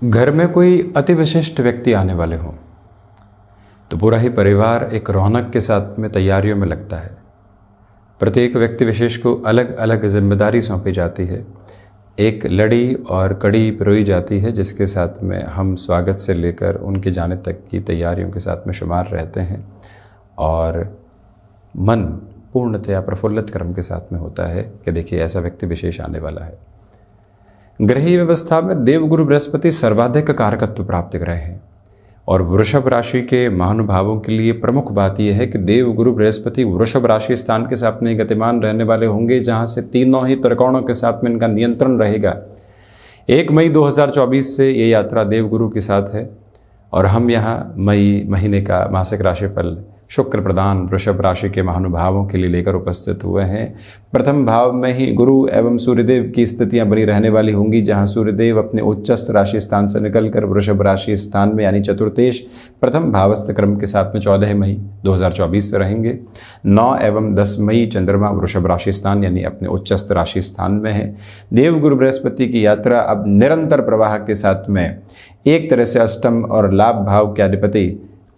घर में कोई अति विशिष्ट व्यक्ति आने वाले हों तो पूरा ही परिवार एक रौनक के साथ में तैयारियों में लगता है। प्रत्येक व्यक्ति विशेष को अलग अलग जिम्मेदारी सौंपी जाती है, एक लड़ी और कड़ी पिरोई जाती है जिसके साथ में हम स्वागत से लेकर उनके जाने तक की तैयारियों के साथ में शुमार रहते हैं और मन पूर्णतया प्रफुल्लित क्रम के साथ में होता है कि देखिए ऐसा व्यक्ति विशेष आने वाला है। ग्रहीय व्यवस्था में देवगुरु बृहस्पति सर्वाधिक कारकत्व प्राप्त ग्रह हैं और वृषभ राशि के महानुभावों के लिए प्रमुख बात यह है कि देवगुरु बृहस्पति वृषभ राशि स्थान के साथ में गतिमान रहने वाले होंगे, जहां से तीनों ही त्रिकोणों के साथ में इनका नियंत्रण रहेगा। 1 मई 2024 से ये यात्रा देवगुरु के साथ है और हम यहाँ मई महीने का मासिक राशिफल शुक्र प्रदान वृषभ राशि के महानुभावों के लिए लेकर उपस्थित हुए हैं। प्रथम भाव में ही गुरु एवं सूर्यदेव की स्थितियां बनी रहने वाली होंगी, जहां सूर्यदेव अपने उच्चस्थ राशि स्थान से निकलकर वृषभ राशि स्थान में यानी चतुर्थेश प्रथम भावस्थ क्रम के साथ में 14 मई 2024 से रहेंगे। 9 एवं 10 मई चंद्रमा वृषभ राशि स्थान यानी अपने उच्चस्थ राशि स्थान में है। देवगुरु बृहस्पति की यात्रा अब निरंतर प्रवाह के साथ में एक तरह से अष्टम और लाभ भाव के अधिपति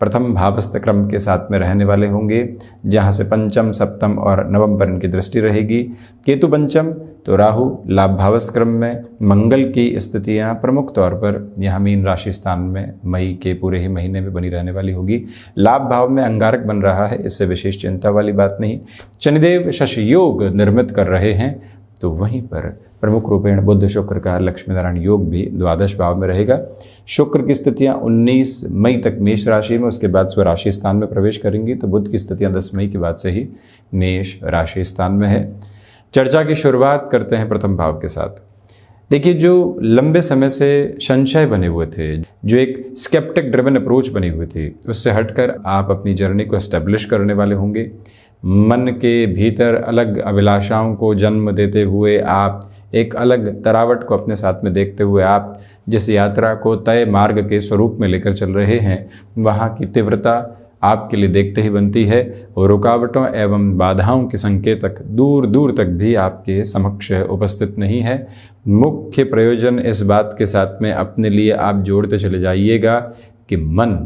प्रथम भावस्थ क्रम के साथ में रहने वाले होंगे, जहां से पंचम सप्तम और नवम पर इनकी दृष्टि रहेगी। केतु पंचम तो राहु लाभ भावस्थ क्रम में, मंगल की स्थितियां प्रमुख तौर पर यहाँ मीन राशि स्थान में मई के पूरे ही महीने में बनी रहने वाली होगी। लाभ भाव में अंगारक बन रहा है, इससे विशेष चिंता वाली बात नहीं। शनिदेव शशि योग निर्मित कर रहे हैं, तो वहीं पर प्रमुख रूपेण बुध शुक्र का लक्ष्मी नारायण योग भी द्वादश भाव में रहेगा। शुक्र की स्थितियां 19 मई तक मेष राशि में, उसके बाद स्वराशि स्थान में प्रवेश करेंगी, तो बुध की स्थितियां 10 मई के बाद से ही मेष राशि स्थान में है। चर्चा की शुरुआत करते हैं प्रथम भाव के साथ। देखिए, जो लंबे समय से संशय बने हुए थे, जो एक स्केप्टिक ड्रिवन अप्रोच बनी हुई थी, उससे हटकर आप अपनी जर्नी को एस्टेब्लिश करने वाले होंगे। मन के भीतर अलग अभिलाषाओं को जन्म देते हुए आप एक अलग तरावट को अपने साथ में देखते हुए आप जिस यात्रा को तय मार्ग के स्वरूप में लेकर चल रहे हैं, वहाँ की तीव्रता आपके लिए देखते ही बनती है और रुकावटों एवं बाधाओं के संकेतक दूर दूर तक भी आपके समक्ष उपस्थित नहीं है। मुख्य प्रयोजन इस बात के साथ में अपने लिए आप जोड़ते चले जाइएगा कि मन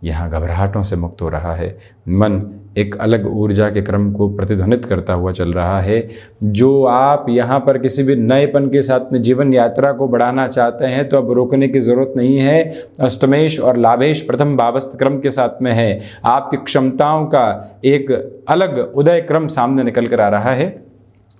यहाँ घबराहटों से मुक्त हो रहा है, मन एक अलग ऊर्जा के क्रम को प्रतिध्वनित करता हुआ चल रहा है। जो आप यहाँ पर किसी भी नएपन के साथ में जीवन यात्रा को बढ़ाना चाहते हैं, तो अब रोकने की जरूरत नहीं है। अष्टमेश और लाभेश प्रथम भावस्थ क्रम के साथ में है, आपकी क्षमताओं का एक अलग उदय क्रम सामने निकल कर आ रहा है।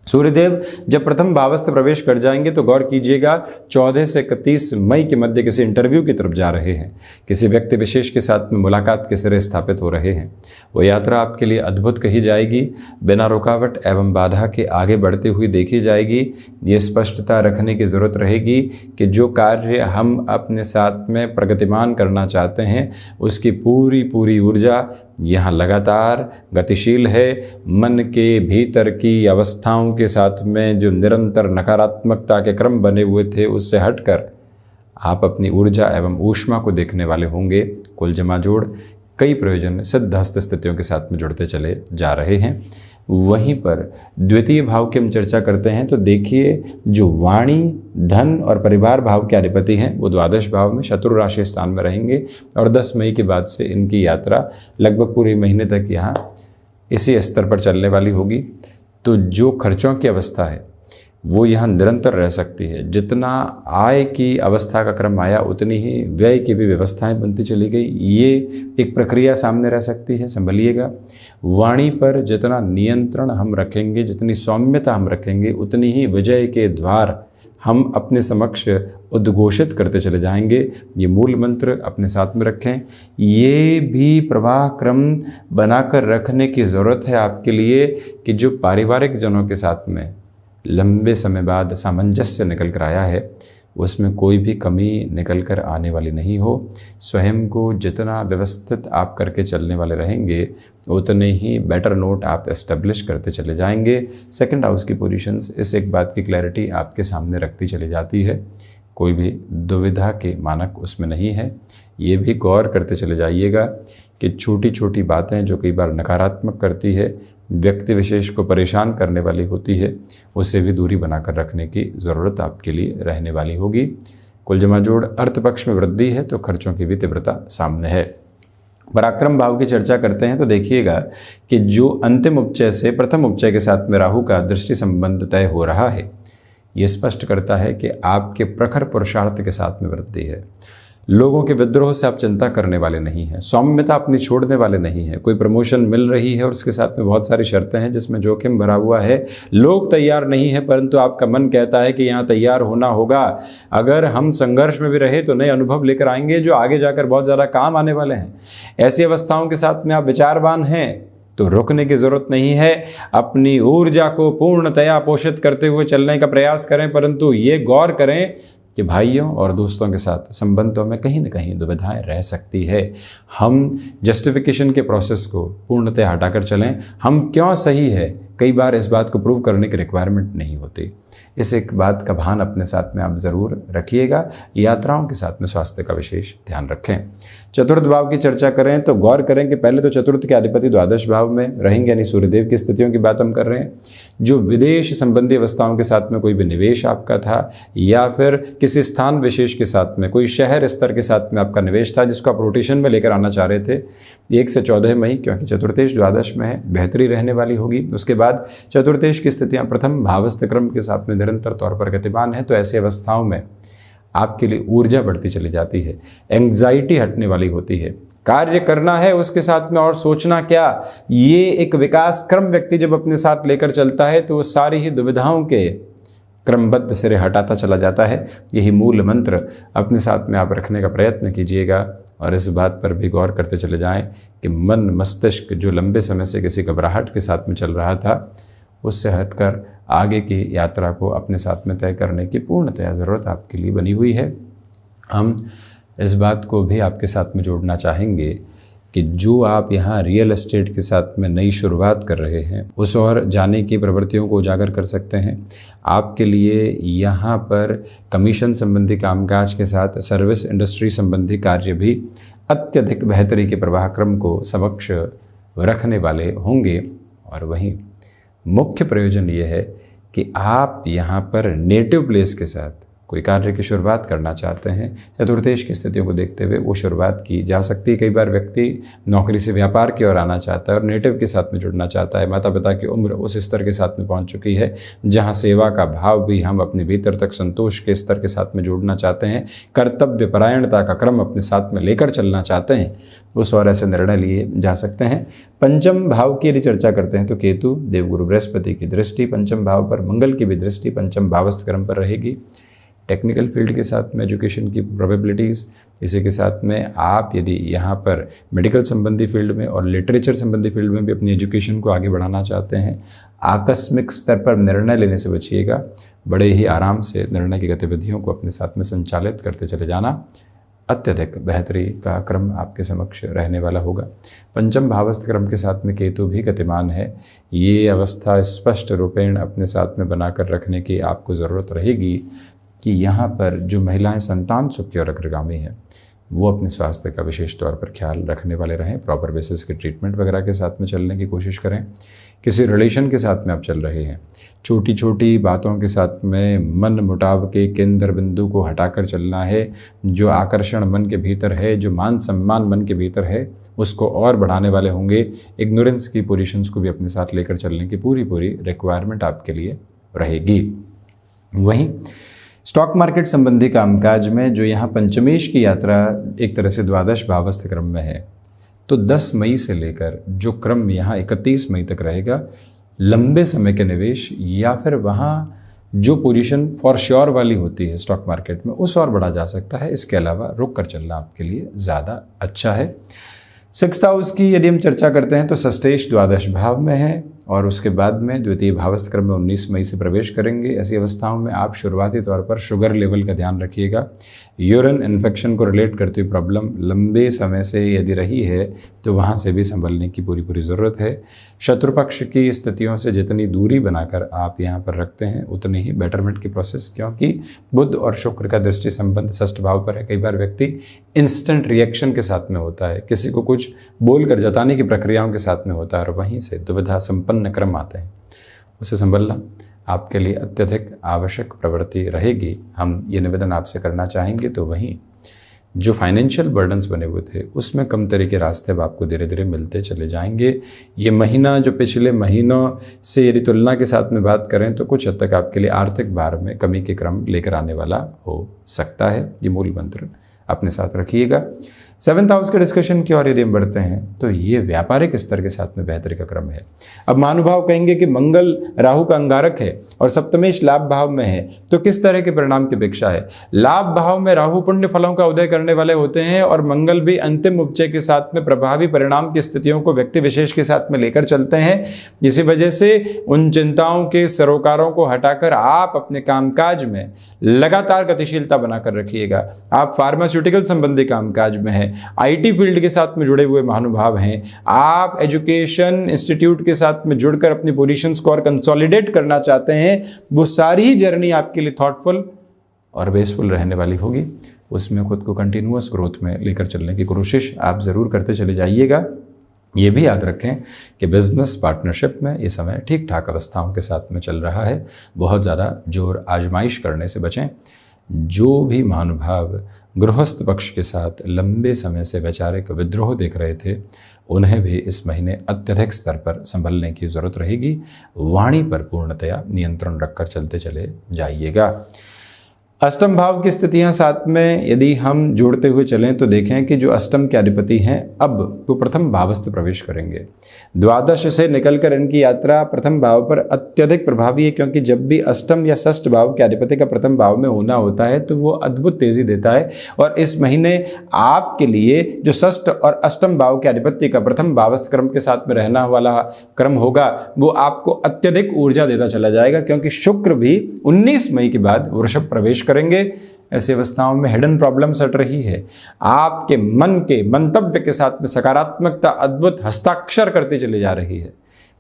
सूर्यदेव जब प्रथम भावस्थ प्रवेश कर जाएंगे तो गौर कीजिएगा 14 से 31 मई के मध्य किसी इंटरव्यू की तरफ जा रहे हैं, किसी व्यक्ति विशेष के साथ में मुलाकात के सिरे स्थापित हो रहे हैं। वो यात्रा आपके लिए अद्भुत कही जाएगी, बिना रुकावट एवं बाधा के आगे बढ़ती हुई देखी जाएगी। ये स्पष्टता रखने की ज़रूरत रहेगी कि जो कार्य हम अपने साथ में प्रगतिमान करना चाहते हैं, उसकी पूरी ऊर्जा यहाँ लगातार गतिशील है। मन के भीतर की अवस्थाओं के साथ में जो निरंतर नकारात्मकता के क्रम बने हुए थे, उससे हटकर आप अपनी ऊर्जा एवं ऊष्मा को देखने वाले होंगे। कुल जमा जोड़ कई प्रयोजन सिद्धहस्त स्थितियों के साथ में जुड़ते चले जा रहे हैं। वहीं पर द्वितीय भाव की हम चर्चा करते हैं तो देखिए, जो वाणी धन और परिवार भाव के अधिपति हैं वो द्वादश भाव में शत्रु राशि स्थान में रहेंगे और 10 मई के बाद से इनकी यात्रा लगभग पूरे महीने तक यहाँ इसी स्तर पर चलने वाली होगी। तो जो खर्चों की अवस्था है वो यहाँ निरंतर रह सकती है। जितना आय की अवस्था का क्रम आया, उतनी ही व्यय की भी व्यवस्थाएं बनती चली गई। ये एक प्रक्रिया सामने रह सकती है, संभलिएगा। वाणी पर जितना नियंत्रण हम रखेंगे, जितनी सौम्यता हम रखेंगे, उतनी ही विजय के द्वार हम अपने समक्ष उद्घोषित करते चले जाएंगे। ये मूल मंत्र अपने साथ में रखें। ये भी प्रवाह क्रम बनाकर रखने की ज़रूरत है आपके लिए कि जो पारिवारिक जनों के साथ में लंबे समय बाद सामंजस्य निकल कर आया है, उसमें कोई भी कमी निकल कर आने वाली नहीं हो। स्वयं को जितना व्यवस्थित आप करके चलने वाले रहेंगे, उतने ही बेटर नोट आप एस्टेब्लिश करते चले जाएंगे। सेकंड हाउस की पोजीशंस इस एक बात की क्लैरिटी आपके सामने रखती चली जाती है, कोई भी दुविधा के मानक उसमें नहीं है। ये भी गौर करते चले जाइएगा कि छोटी छोटी बातें जो कई बार नकारात्मक करती है, व्यक्ति विशेष को परेशान करने वाली होती है, उससे भी दूरी बनाकर रखने की ज़रूरत आपके लिए रहने वाली होगी। कुल जमा जोड़ अर्थ पक्ष में वृद्धि है तो खर्चों की भी तीव्रता सामने है। पराक्रम भाव की चर्चा करते हैं तो देखिएगा कि जो अंतिम उपचय से प्रथम उपचय के साथ में राहु का दृष्टि संबंध तय हो रहा है, ये स्पष्ट करता है कि आपके प्रखर पुरुषार्थ के साथ में वृद्धि है। लोगों के विद्रोह से आप चिंता करने वाले नहीं हैं, सौम्यता अपनी छोड़ने वाले नहीं हैं। कोई प्रमोशन मिल रही है और उसके साथ में बहुत सारी शर्तें हैं जिसमें जोखिम भरा हुआ है, लोग तैयार नहीं है, परंतु आपका मन कहता है कि यहाँ तैयार होना होगा। अगर हम संघर्ष में भी रहे तो नए अनुभव लेकर आएंगे जो आगे जाकर बहुत ज़्यादा काम आने वाले हैं। ऐसी अवस्थाओं के साथ में आप विचारवान हैं तो रुकने की ज़रूरत नहीं है, अपनी ऊर्जा को पूर्णतया पोषित करते हुए चलने का प्रयास करें, परंतु ये गौर करें कि भाइयों और दोस्तों के साथ संबंधों में कहीं न कहीं दुविधाएं रह सकती है। हम जस्टिफिकेशन के प्रोसेस को पूर्णतः हटाकर चलें। हम क्यों सही है, कई बार इस बात को प्रूव करने की रिक्वायरमेंट नहीं होती। इस एक बात का भान अपने साथ में आप ज़रूर रखिएगा। यात्राओं के साथ में स्वास्थ्य का विशेष ध्यान रखें। चतुर्थ भाव की चर्चा करें तो गौर करें कि पहले तो चतुर्थ के अधिपति द्वादश भाव में रहेंगे, यानी सूर्यदेव की स्थितियों की बात हम कर रहे हैं। जो विदेश संबंधी अवस्थाओं के साथ में कोई भी निवेश आपका था या फिर किसी स्थान विशेष के साथ में कोई शहर स्तर के साथ में आपका निवेश था जिसको आप रोटेशन में लेकर आना चाह रहे थे, 1 से 14 मई, क्योंकि चतुर्थेश द्वादश में है, बेहतरी रहने वाली होगी। उसके बाद चतुर्थेश की स्थितियाँ प्रथम भावस्थ क्रम के साथ में निरंतर तौर पर गतिमान है, तो ऐसी अवस्थाओं में आपके लिए ऊर्जा बढ़ती चली जाती है, एंग्जाइटी हटने वाली होती है। कार्य करना है उसके साथ में और सोचना क्या, ये एक विकास क्रम व्यक्ति जब अपने साथ लेकर चलता है तो वो सारी ही दुविधाओं के क्रमबद्ध सिरे हटाता चला जाता है। यही मूल मंत्र अपने साथ में आप रखने का प्रयत्न कीजिएगा और इस बात पर भी गौर करते चले जाएं कि मन मस्तिष्क जो लंबे समय से किसी घबराहट के साथ में चल रहा था, उससे हटकर आगे की यात्रा को अपने साथ में तय करने की पूर्णतया ज़रूरत आपके लिए बनी हुई है। हम इस बात को भी आपके साथ में जोड़ना चाहेंगे कि जो आप यहाँ रियल एस्टेट के साथ में नई शुरुआत कर रहे हैं, उस और जाने की प्रवृत्तियों को उजागर कर सकते हैं। आपके लिए यहाँ पर कमीशन संबंधी कामकाज के साथ सर्विस इंडस्ट्री संबंधी कार्य भी अत्यधिक बेहतरी के प्रवाह क्रम को समक्ष रखने वाले होंगे। और वहीं मुख्य प्रयोजन ये है कि आप यहाँ पर नेटिव प्लेस के साथ कोई कार्य की शुरुआत करना चाहते हैं, चतुर्थेश की स्थितियों को देखते हुए वो शुरुआत की जा सकती है। कई बार व्यक्ति नौकरी से व्यापार की ओर आना चाहता है और नेटिव के साथ में जुड़ना चाहता है। माता पिता की उम्र उस स्तर के साथ में पहुंच चुकी है जहां सेवा का भाव भी हम अपने भीतर तक संतोष के स्तर के साथ में जोड़ना चाहते हैं, कर्तव्य परायणता का क्रम अपने साथ में लेकर चलना चाहते हैं, उस और ऐसे निर्णय लिए जा सकते हैं। पंचम भाव की यदि चर्चा करते हैं तो केतु देवगुरु बृहस्पति की दृष्टि पंचम भाव पर, मंगल की भी दृष्टि पंचम भावस्थ क्रम पर रहेगी। टेक्निकल फील्ड के साथ में एजुकेशन की प्रोबेबिलिटीज़, इसी के साथ में आप यदि यहाँ पर मेडिकल संबंधी फील्ड में और लिटरेचर संबंधी फील्ड में भी अपनी एजुकेशन को आगे बढ़ाना चाहते हैं, आकस्मिक स्तर पर निर्णय लेने से बचिएगा। बड़े ही आराम से निर्णय की गतिविधियों को अपने साथ में संचालित करते चले जाना, अत्यधिक बेहतरी का क्रम आपके समक्ष रहने वाला होगा। पंचम भावस्थ क्रम के साथ में केतु भी गतिमान है। ये अवस्था स्पष्ट रूपेण अपने साथ में बनाकर रखने की आपको ज़रूरत रहेगी कि यहाँ पर जो महिलाएं संतान सुख की ओर अग्रगामी हैं वो अपने स्वास्थ्य का विशेष तौर पर ख्याल रखने वाले रहें। प्रॉपर बेसिस के ट्रीटमेंट वगैरह के साथ में चलने की कोशिश करें। किसी रिलेशन के साथ में आप चल रहे हैं, छोटी छोटी बातों के साथ में मन मुटाव के केंद्र बिंदु को हटाकर चलना है। जो आकर्षण मन के भीतर है, जो मान सम्मान मन के भीतर है, उसको और बढ़ाने वाले होंगे। इग्नोरेंस की पोजीशंस को भी अपने साथ लेकर चलने की पूरी रिक्वायरमेंट आपके लिए रहेगी। वहीं स्टॉक मार्केट संबंधी कामकाज में जो यहाँ पंचमेश की यात्रा एक तरह से द्वादश भावस्थ क्रम में है, तो 10 मई से लेकर जो क्रम यहाँ 31 मई तक रहेगा, लंबे समय के निवेश या फिर वहाँ जो पोजीशन फॉर श्योर वाली होती है स्टॉक मार्केट में, उस और बढ़ा जा सकता है। इसके अलावा रुक कर चलना आपके लिए ज़्यादा अच्छा है। 6th हाउस की यदि हम चर्चा करते हैं तो षष्ठेश द्वादश भाव में है और उसके बाद में द्वितीय भावस्थ क्रम में 19 मई से प्रवेश करेंगे। ऐसी अवस्थाओं में आप शुरुआती तौर पर शुगर लेवल का ध्यान रखिएगा। यूरिन इन्फेक्शन को रिलेट करती हुई प्रॉब्लम लंबे समय से यदि रही है तो वहाँ से भी संभलने की पूरी ज़रूरत है। शत्रु पक्ष की स्थितियों से जितनी दूरी बनाकर आप यहाँ पर रखते हैं उतनी ही बेटरमेंट की प्रोसेस, क्योंकि बुध और शुक्र का दृष्टि संबंध षष्ठ भाव पर है। कई बार व्यक्ति इंस्टेंट रिएक्शन के साथ में होता है, किसी को कुछ बोलकर जताने की प्रक्रियाओं के साथ में होता है और वहीं से दुविधा संपन्न क्रम आते हैं। उसे संभलना आपके लिए अत्यधिक आवश्यक प्रवृत्ति रहेगी। हम ये निवेदन आपसे करना चाहेंगे। तो वहीं जो फाइनेंशियल बर्डन्स बने हुए थे उसमें कम तरह के रास्ते अब आपको धीरे धीरे मिलते चले जाएंगे। ये महीना जो पिछले महीनों से यदि तुलना के साथ में बात करें तो कुछ हद तक आपके लिए आर्थिक भार में कमी के क्रम लेकर आने वाला हो सकता है। ये मूल मंत्र अपने साथ रखिएगा। 7th हाउस के डिस्कशन की ओर यदि हम बढ़ते हैं तो ये व्यापारिक स्तर के साथ में बेहतरी का क्रम है। अब महानुभाव कहेंगे कि मंगल राहु का अंगारक है और सप्तमेश लाभ भाव में है, तो किस तरह के परिणाम की अपेक्षा है। लाभ भाव में राहु पुण्य फलों का उदय करने वाले होते हैं और मंगल भी अंतिम उपचय के साथ में प्रभावी परिणाम की स्थितियों को व्यक्ति विशेष के साथ में लेकर चलते हैं। इसी वजह से उन चिंताओं के सरोकारों को हटाकर आप अपने कामकाज में लगातार गतिशीलता बनाकर रखिएगा। आप फार्मास्यूटिकल संबंधी कामकाज में हैं, आईटी फील्ड के साथ में जुड़े हुए महानुभाव हैं, आप एजुकेशन इंस्टीट्यूट के साथ में जुड़कर अपनी पोजीशंस को और कंसोलिडेट करना चाहते हैं, वो सारी जर्नी आपके लिए थॉटफुल और बेसफुल रहने वाली होगी। उसमें खुद को कंटिन्यूअस ग्रोथ में लेकर चलने की कोशिश आप ज़रूर करते चले जाइएगा। ये भी याद रखें कि बिजनेस पार्टनरशिप में ये समय ठीक ठाक अवस्थाओं के साथ में चल रहा है। बहुत ज़्यादा जोर आजमाइश करने से बचें। जो भी महानुभाव गृहस्थ पक्ष के साथ लंबे समय से वैचारिक विद्रोह देख रहे थे, उन्हें भी इस महीने अत्यधिक स्तर पर संभलने की ज़रूरत रहेगी। वाणी पर पूर्णतया नियंत्रण रखकर चलते चले जाइएगा। अष्टम भाव की स्थितियां साथ में यदि हम जोड़ते हुए चलें तो देखें कि जो अष्टम के अधिपति हैं अब वो प्रथम भावस्थ प्रवेश करेंगे। द्वादश से निकलकर इनकी यात्रा प्रथम भाव पर अत्यधिक प्रभावी है, क्योंकि जब भी अष्टम या षष्ठ भाव के अधिपति का प्रथम भाव में होना होता है तो वो अद्भुत तेजी देता है। और इस महीने आपके लिए जो षष्ठ और अष्टम भाव के अधिपति का प्रथम भावस्थ क्रम के साथ में रहना वाला क्रम होगा, वो आपको अत्यधिक ऊर्जा देता चला जाएगा, क्योंकि शुक्र भी 19 मई के बाद वृषभ प्रवेश करेंगे। ऐसी अवस्थाओं में हिडन प्रॉब्लम्स हट रही है। आपके मन के मंतव्य के साथ में सकारात्मकता अद्भुत हस्ताक्षर करती चली जा रही है,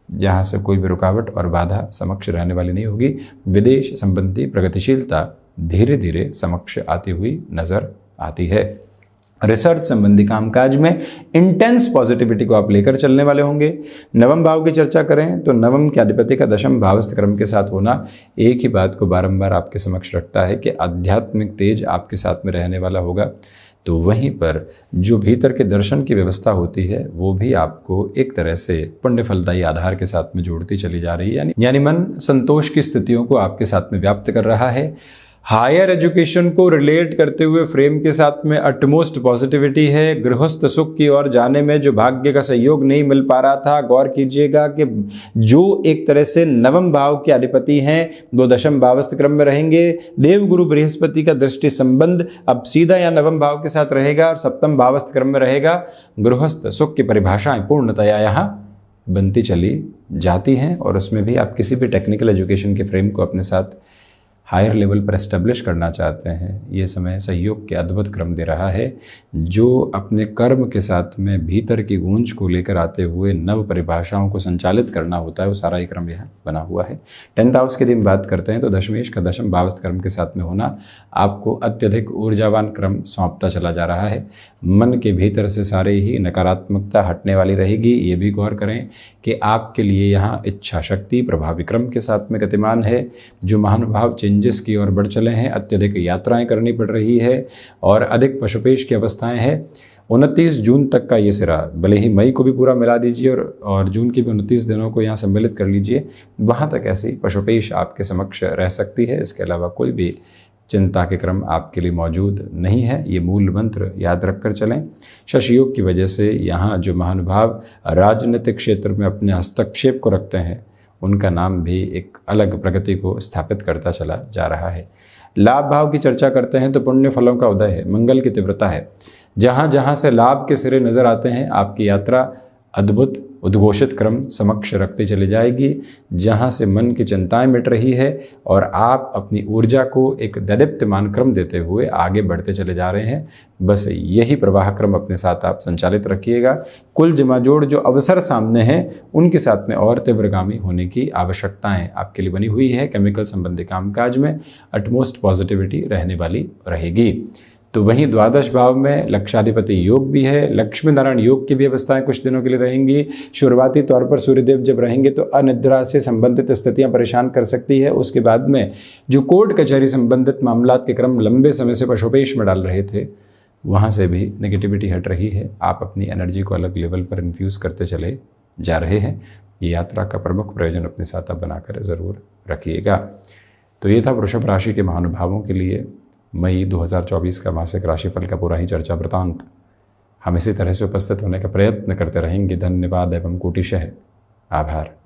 जहां से कोई भी रुकावट और बाधा समक्ष रहने वाली नहीं होगी। विदेश संबंधी प्रगतिशीलता धीरे धीरे समक्ष आती हुई नजर आती है। रिसर्च संबंधी कामकाज में इंटेंस पॉजिटिविटी को आप लेकर चलने वाले होंगे। नवम भाव की चर्चा करें तो नवम के अधिपति का दशम भावस्थ क्रम के साथ होना एक ही बात को बारंबार आपके समक्ष रखता है कि आध्यात्मिक तेज आपके साथ में रहने वाला होगा। तो वहीं पर जो भीतर के दर्शन की व्यवस्था होती है वो भी आपको एक तरह से पुण्य फलदायी आधार के साथ में जोड़ती चली जा रही है, यानी मन संतोष की स्थितियों को आपके साथ में व्याप्त कर रहा है। हायर एजुकेशन को रिलेट करते हुए फ्रेम के साथ में अटमोस्ट पॉजिटिविटी है। गृहस्थ सुख की ओर जाने में जो भाग्य का सहयोग नहीं मिल पा रहा था, गौर कीजिएगा कि जो एक तरह से नवम भाव के अधिपति हैं वो दशम भावस्थ क्रम में रहेंगे। देवगुरु बृहस्पति का दृष्टि संबंध अब सीधा या नवम भाव के साथ रहेगा और सप्तम भावस्थ क्रम में रहेगा। गृहस्थ सुख की परिभाषाएं पूर्णतया यहाँ बनती चली जाती हैं और उसमें भी आप किसी भी टेक्निकल एजुकेशन के फ्रेम को अपने साथ हायर लेवल पर एस्टेब्लिश करना चाहते हैं, ये समय सहयोग के अद्भुत क्रम दे रहा है। जो अपने कर्म के साथ में भीतर की गूंज को लेकर आते हुए नव परिभाषाओं को संचालित करना होता है, वो सारा ही क्रम यहाँ बना हुआ है। 10th हाउस की यदि बात करते हैं तो दशमेश का दशम भावस्थ क्रम के साथ में होना आपको अत्यधिक ऊर्जावान क्रम सौंपता चला जा रहा है। मन के भीतर से सारे ही नकारात्मकता हटने वाली रहेगी। ये भी गौर करें कि आपके लिए यहाँ इच्छा शक्ति प्रभावी क्रम के साथ में गतिमान है। जो महानुभाव चेंजेस की ओर बढ़ चले हैं, अत्यधिक यात्राएं करनी पड़ रही है और अधिक पशुपेश की अवस्थाएं हैं। 29 जून तक का ये सिरा, भले ही मई को भी पूरा मिला दीजिए और जून के भी 29 दिनों को यहाँ सम्मिलित कर लीजिए, वहाँ तक ऐसी पशुपेश आपके समक्ष रह सकती है। इसके अलावा कोई भी चिंता के क्रम आपके लिए मौजूद नहीं है। ये मूल मंत्र याद रखकर चलें। शशि योग की वजह से यहाँ जो महानुभाव राजनीतिक क्षेत्र में अपने हस्तक्षेप को रखते हैं, उनका नाम भी एक अलग प्रगति को स्थापित करता चला जा रहा है। लाभ भाव की चर्चा करते हैं तो पुण्य फलों का उदय है, मंगल की तीव्रता है। जहाँ जहाँ से लाभ के सिरे नजर आते हैं, आपकी यात्रा अद्भुत उद्घोषित क्रम समक्ष रखती चली जाएगी। जहाँ से मन की चिंताएं मिट रही है और आप अपनी ऊर्जा को एक दैदीप्यमान क्रम देते हुए आगे बढ़ते चले जा रहे हैं। बस यही प्रवाह क्रम अपने साथ आप संचालित रखिएगा। कुल जमाजोड़ जो अवसर सामने हैं, उनके साथ में और तीव्रगामी होने की आवश्यकताएं आपके लिए बनी हुई है। केमिकल संबंधी कामकाज में अटमोस्ट पॉजिटिविटी रहने वाली रहेगी। तो वहीं द्वादश भाव में लक्षाधिपति योग भी है, लक्ष्मी नारायण योग की भी अवस्थाएं कुछ दिनों के लिए रहेंगी। शुरुआती तौर पर सूर्यदेव जब रहेंगे तो अनिद्रा से संबंधित स्थितियां परेशान कर सकती है। उसके बाद में जो कोर्ट कचहरी संबंधित मामलात के क्रम लंबे समय से पशुपेश में डाल रहे थे, वहाँ से भी नेगेटिविटी हट रही है। आप अपनी एनर्जी को अलग लेवल पर इन्फ्यूज़ करते चले जा रहे हैं। ये यात्रा का प्रमुख प्रयोजन अपने साथ आप बनाकर ज़रूर रखिएगा। तो ये था वृषभ राशि के महानुभावों के लिए मई 2024 का मासिक राशिफल का पूरा ही चर्चा वृतांत। हम इसी तरह से उपस्थित होने का प्रयत्न करते रहेंगे। धन्यवाद एवं कोटिशः आभार।